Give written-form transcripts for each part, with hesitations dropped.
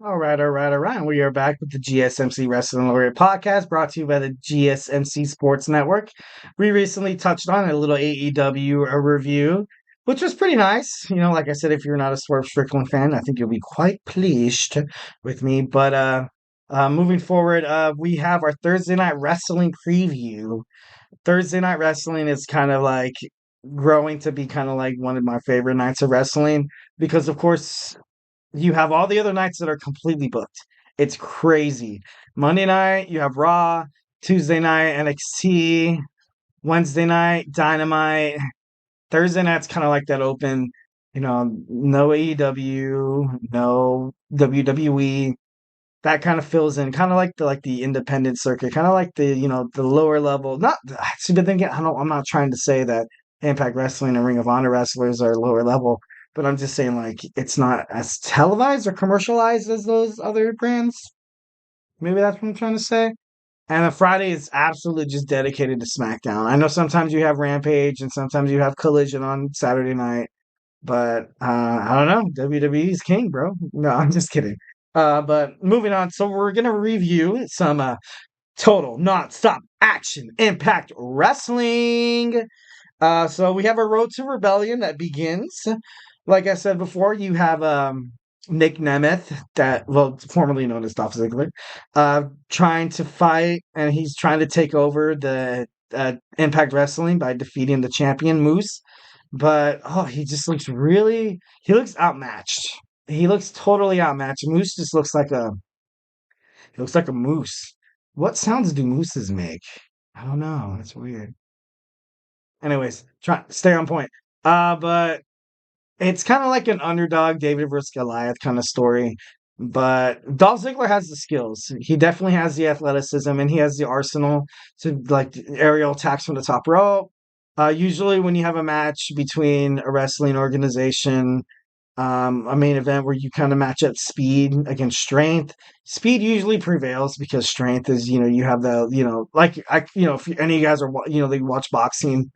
All right. We are back with the GSMC Wrestling Laureate Podcast brought to you by the GSMC Sports Network. We recently touched on a little AEW review, which was pretty nice. Like I said, if you're not a Swerve Strickland fan, I think you'll be quite pleased with me. But moving forward, we have our Thursday Night Wrestling preview. Thursday Night Wrestling is kind of like growing to be kind of like one of my favorite nights of wrestling because, of course, you have all the other nights that are completely booked. It's crazy. Monday night, you have Raw. Tuesday night, NXT. Wednesday night, Dynamite. Thursday night's kind of like that open, no AEW, no WWE. That kind of fills in, kind of like the independent circuit, kind of like the lower level. Not see, but then again, I'm not trying to say that Impact Wrestling and Ring of Honor wrestlers are lower level, but I'm just saying like it's not as televised or commercialized as those other brands. Maybe that's what I'm trying to say. And the Friday is absolutely just dedicated to SmackDown. I know sometimes you have Rampage and sometimes you have Collision on Saturday night, but I don't know. WWE's king, bro. No, I'm just kidding. But moving on, so we're gonna review some total non-stop action Impact Wrestling. So we have a Road to Rebellion that begins. Like I said before, you have Nick Nemeth, formerly known as Dolph Ziggler, trying to fight, and he's trying to take over the Impact Wrestling by defeating the champion Moose. But he just he looks outmatched. He looks totally outmatched. Moose just he looks like a moose. What sounds do mooses make? I don't know. That's weird. Anyways, try stay on point. But it's kind of like an underdog David versus Goliath kind of story. But Dolph Ziggler has the skills. He definitely has the athleticism and he has the arsenal to like aerial attacks from the top rope. Usually, when you have a match between a wrestling organization, a main event where you kind of match up speed against strength, speed usually prevails because strength is, you have if any of you guys are, they watch boxing,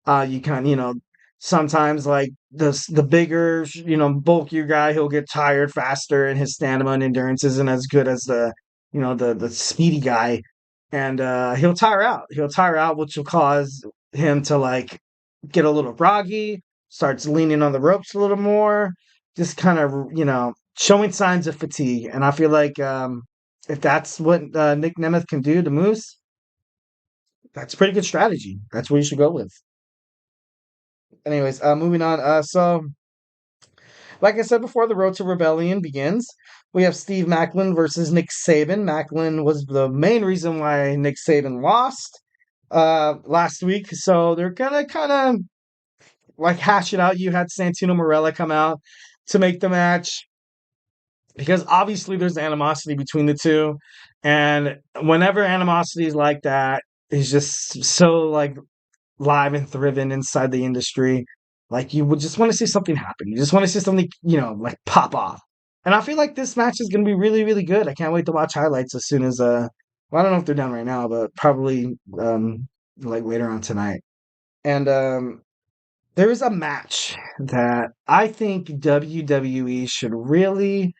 you kind of, sometimes like the bigger, bulkier guy, he'll get tired faster and his stamina and endurance isn't as good as the speedy guy. And he'll tire out. He'll tire out, which will cause him to like get a little groggy, starts leaning on the ropes a little more, just kind of, showing signs of fatigue. And I feel like if that's what Nick Nemeth can do to Moose, that's a pretty good strategy. That's what you should go with. Anyways, moving on. So, like I said before, the Road to Rebellion begins. We have Steve Macklin versus Nick Saban. Macklin was the main reason why Nick Saban lost last week. So they're gonna kind of like hash it out. You had Santino Marella come out to make the match because obviously there's animosity between the two, and whenever animosity is like that, is just so like live and thriving inside the industry. Like you would just want to see something happen. You just want to see something, like pop off. And I feel like this match is going to be really, really good. I can't wait to watch highlights as soon as well, I don't know if they're done right now, but probably like later on tonight. And there is a match that I think WWE should really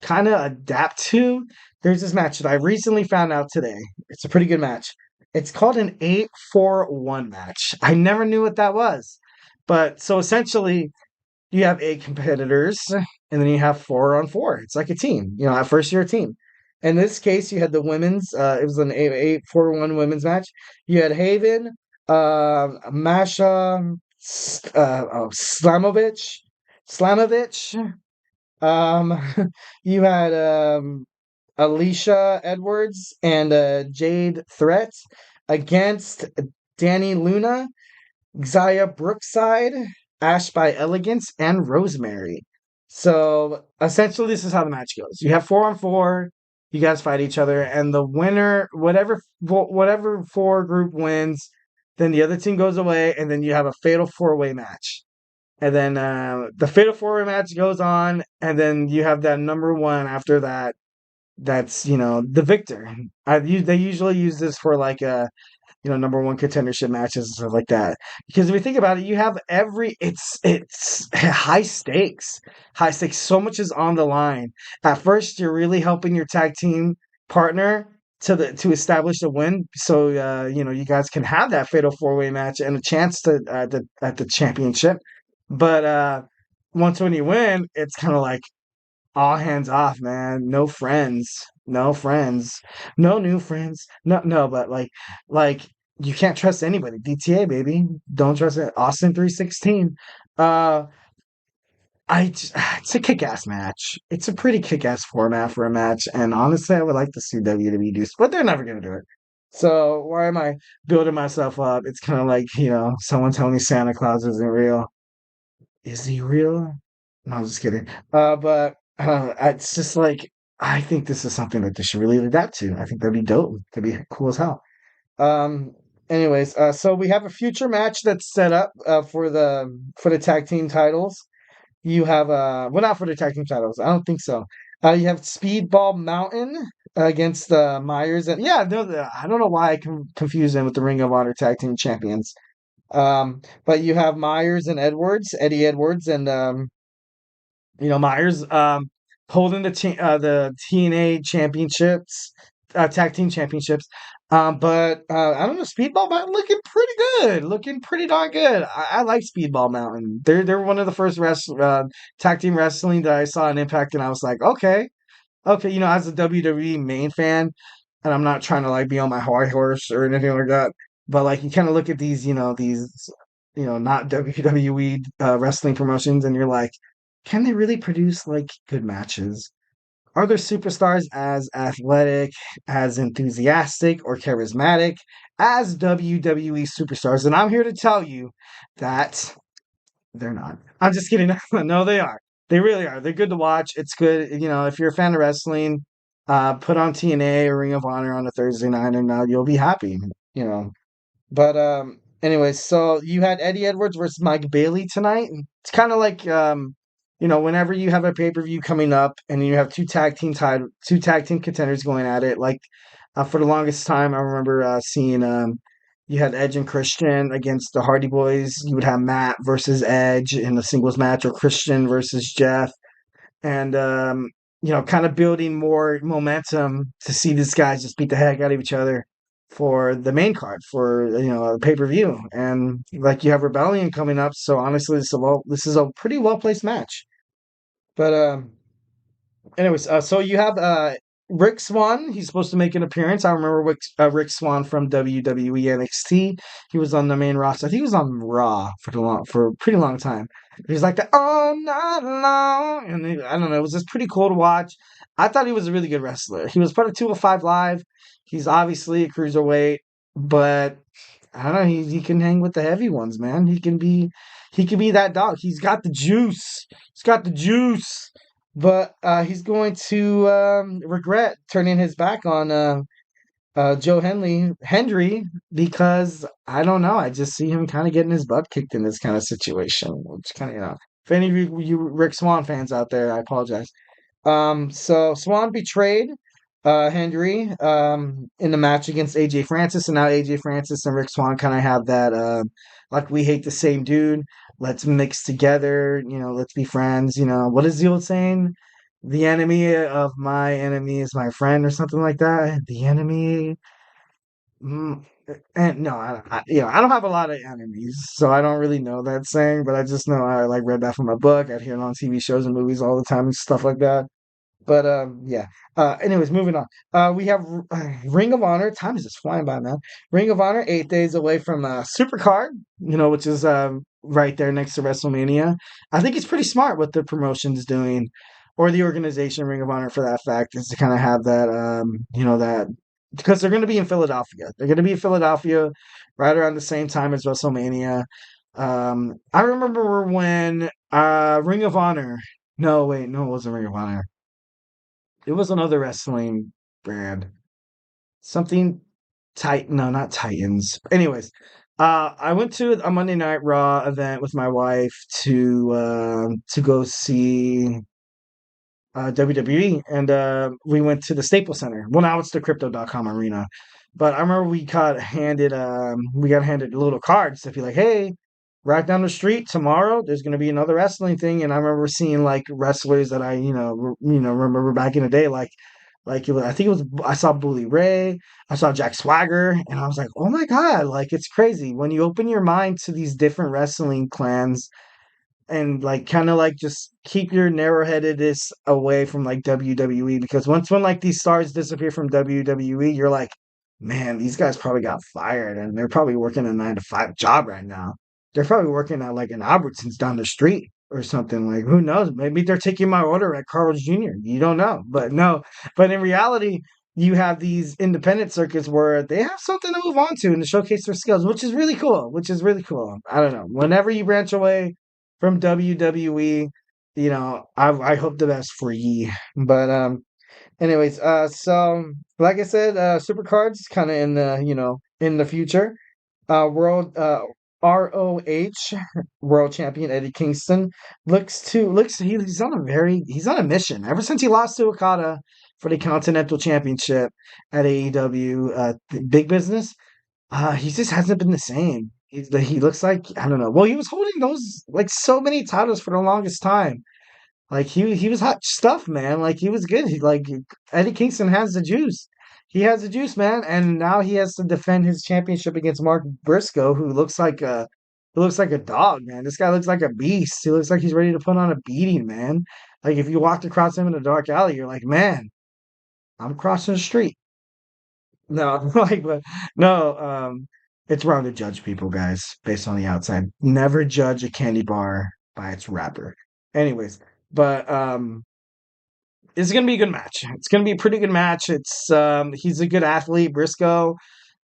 kind of adapt to. There's this match that I recently found out today. It's a pretty good match. It's called an 8-4-1 match. I never knew what that was. But so essentially, you have 8 competitors, and then you have 4-on-4. It's like a team. At first you're a team. In this case, you had the women's. It was an 8-4-1 women's match. You had Haven, Masha, Slamovich. Um, you had Alicia Edwards and Jade Threat against Danny Luna, Xia Brookside, Ash by Elegance, and Rosemary. So essentially, this is how the match goes. You have 4-on-4. You guys fight each other, and the winner, whatever four group wins, then the other team goes away, and then you have a fatal four-way match. And then the fatal four-way match goes on, and then you have that number one after that. That's the victor. They usually use this for like number one contendership matches and stuff like that. Because if you think about it, you have it's high stakes, So much is on the line. At first, you're really helping your tag team partner to establish a win, so you guys can have that fatal 4-way match and a chance to at the championship. But once when you win, it's kind of like all hands off, man. No friends, no friends, no new friends, no. But like you can't trust anybody. DTA baby, don't trust it. Austin 316. Uh, it's a kick-ass match. It's a pretty kick-ass format for a match, and honestly, I would like to see WWE do, but they're never gonna do it. So why am I building myself up? It's kind of like someone telling me Santa Claus isn't real. Is he real? No, I'm just kidding. But it's just like I think this is something that they should really adapt to. I think that'd be dope. That'd be cool as hell. Um. Anyways, so we have a future match that's set up for the tag team titles. You have well, not for the tag team titles. I don't think so. You have Speedball Mountain against Myers, and yeah, no, I don't know why I confuse them with the Ring of Honor tag team champions. But you have Myers and Eddie Edwards, and Myers holding the TNA championships, tag team championships. But I don't know, Speedball Mountain looking pretty darn good. I like Speedball Mountain. They're one of the first tag team wrestling that I saw in Impact, and I was like, okay. As a WWE main fan, and I'm not trying to like be on my high horse or anything like that, but like you kind of look at these not WWE wrestling promotions, and you're like, can they really produce like good matches? Are their superstars as athletic, as enthusiastic, or charismatic as WWE superstars? And I'm here to tell you that they're not. I'm just kidding. No, they are. They really are. They're good to watch. It's good. If you're a fan of wrestling, put on TNA or Ring of Honor on a Thursday night, and you'll be happy. But anyways, so you had Eddie Edwards versus Mike Bailey tonight. It's kind of like whenever you have a pay-per-view coming up and you have two tag team contenders going at it. Like for the longest time, I remember seeing you had Edge and Christian against the Hardy Boys. You would have Matt versus Edge in a singles match, or Christian versus Jeff, and kind of building more momentum to see these guys just beat the heck out of each other for the main card for a pay-per-view. And like you have Rebellion coming up, so honestly this is a pretty well-placed match. But anyways, so you have Rick Swann. He's supposed to make an appearance. I remember Rick Swann from WWE NXT. He was on the main roster. I think he was on Raw for a pretty long time. He was like that all night long, and I don't know. It was just pretty cool to watch. I thought he was a really good wrestler. He was part of 205 Live. He's obviously a cruiserweight, but I don't know. He can hang with the heavy ones, man. He can be that dog. He's got the juice. He's got the juice. But he's going to regret turning his back on Joe Hendry, because I don't know. I just see him kind of getting his butt kicked in this kind of situation, which kind of If any of you Rick Swann fans out there, I apologize. So Swann betrayed Hendry in the match against AJ Francis, and now AJ Francis and Rick Swann kind of have that like, we hate the same dude. Let's mix together. Let's be friends. What is the old saying? The enemy of my enemy is my friend, or something like that. The enemy. And no, I don't have a lot of enemies, so I don't really know that saying. But I just know I like read that from a book. I'd hear it on TV shows and movies all the time and stuff like that. But yeah. Anyways, moving on. We have Ring of Honor. Time is just flying by, man. Ring of Honor, 8 days away from Supercard, which is right there next to WrestleMania. I think it's pretty smart what the promotion's doing, or the organization, Ring of Honor, for that fact, is to kind of have that, that, because they're going to be in Philadelphia. They're going to be in Philadelphia right around the same time as WrestleMania. I remember when Ring of Honor. No, wait, no, it wasn't Ring of Honor. It was another wrestling brand. Something Titan. No, not Titans. Anyways, I went to a Monday Night Raw event with my wife to go see WWE, and we went to the Staples Center. Well, now it's the Crypto.com Arena. But I remember we got handed little cards to be like, hey, right down the street tomorrow, there's gonna be another wrestling thing. And I remember seeing like wrestlers that I, remember back in the day, I think it was I saw Bully Ray, I saw Jack Swagger, and I was like, oh my God, like it's crazy when you open your mind to these different wrestling clans and like kind of like just keep your narrow-headedness away from like WWE, because once when like these stars disappear from WWE, you're like, man, these guys probably got fired and they're probably working a 9 to 5 job right now. They're probably working at like an Albertsons down the street or something. Like, who knows? Maybe they're taking my order at Carl's Jr. You don't know, but no. But in reality, you have these independent circuits where they have something to move on to and to showcase their skills, which is really cool. Which is really cool. I don't know. Whenever you branch away from WWE. I hope the best for ye. But anyways, so like I said, Supercard's kind of in the future. World ROH World Champion Eddie Kingston he's on a mission. Ever since he lost to Okada for the Continental Championship at AEW, Big Business. He just hasn't been the same. He looks like, I don't know. Well, he was holding those like so many titles for the longest time. Like he was hot stuff, man. Like he was good. Eddie Kingston has the juice. He has the juice, man. And now he has to defend his championship against Mark Briscoe, who looks like a dog, man. This guy looks like a beast. He looks like he's ready to put on a beating, man. Like if you walked across him in a dark alley, you're like, man, I'm crossing the street. No, but no, it's wrong to judge people, guys, based on the outside. Never judge a candy bar by its wrapper. Anyways, but it's gonna be a good match. It's gonna be a pretty good match. He's a good athlete, Briscoe,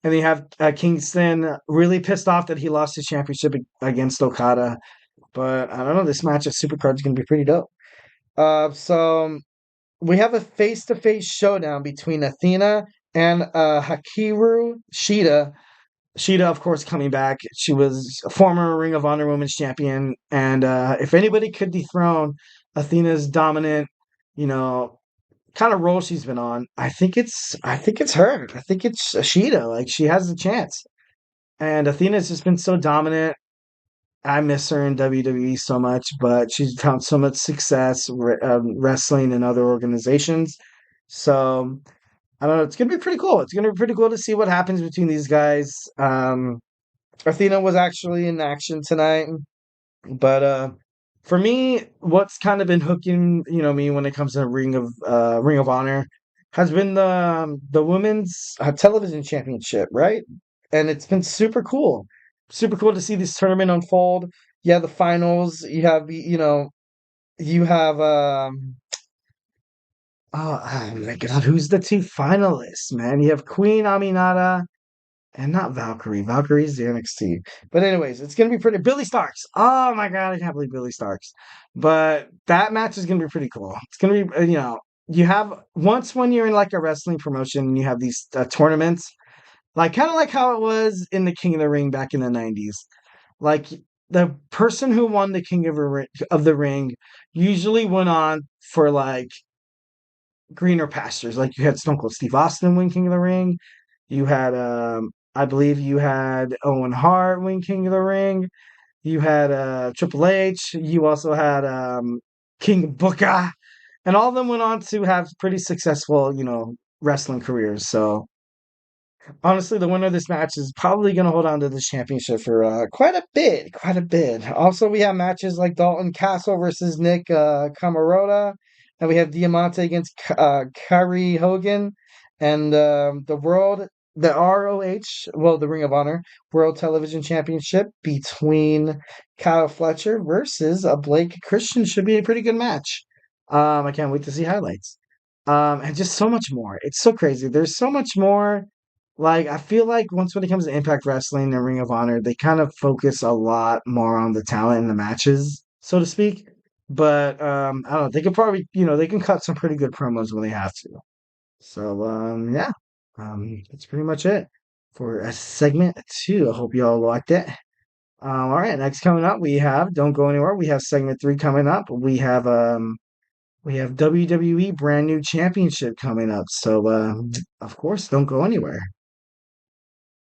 and they have Kingston really pissed off that he lost his championship against Okada. But I don't know, this match at Supercard is gonna be pretty dope. So we have a face-to-face showdown between Athena and Hikaru Shida. Shida, of course, coming back. She was a former Ring of Honor Women's Champion, and if anybody could dethrone Athena's dominant, you know, kind of role she's been on, I think it's her. I think it's Shida. Like she has a chance, and Athena's just been so dominant. I miss her in WWE so much, but she's found so much success wrestling in other organizations. So I don't know. It's gonna be pretty cool. It's gonna be pretty cool to see what happens between these guys. Athena was actually in action tonight, but for me, what's kind of been hooking me when it comes to Ring of Honor has been the women's television championship, right? And it's been super cool to see this tournament unfold. Yeah, the finals. You have oh my God, who's the two finalists, man? You have Queen Aminata and not Valkyrie. Valkyrie's the NXT. But anyways, it's gonna be pretty. Billy Starks. Oh my God, I can't believe Billy Starks. But that match is gonna be pretty cool. It's gonna be you have once when you're in like a wrestling promotion and you have these tournaments, like kind of like how it was in the King of the Ring back in the 90s. Like the person who won the King of the Ring usually went on for like greener pastures. Like you had Stone Cold Steve Austin win King of the Ring. You had I believe you had Owen Hart win King of the Ring. You had Triple H. You also had King Booker. And all of them went on to have pretty successful, wrestling careers. So honestly, the winner of this match is probably going to hold on to this championship for quite a bit, quite a bit. Also, we have matches like Dalton Castle versus Nick Camarota, and we have Diamante against Kyrie Hogan, and the ROH, well, the Ring of Honor World Television Championship between Kyle Fletcher versus Blake Christian should be a pretty good match. I can't wait to see highlights. And just so much more. It's so crazy. There's so much more. Like, I feel like when it comes to Impact Wrestling and Ring of Honor, they kind of focus a lot more on the talent in the matches, so to speak. But I don't know. They could probably, they can cut some pretty good promos when they have to. So yeah, that's pretty much it for segment 2. I hope you all liked it. All right, next coming up, don't go anywhere. We have segment 3 coming up. We have WWE brand new championship coming up. So of course, don't go anywhere.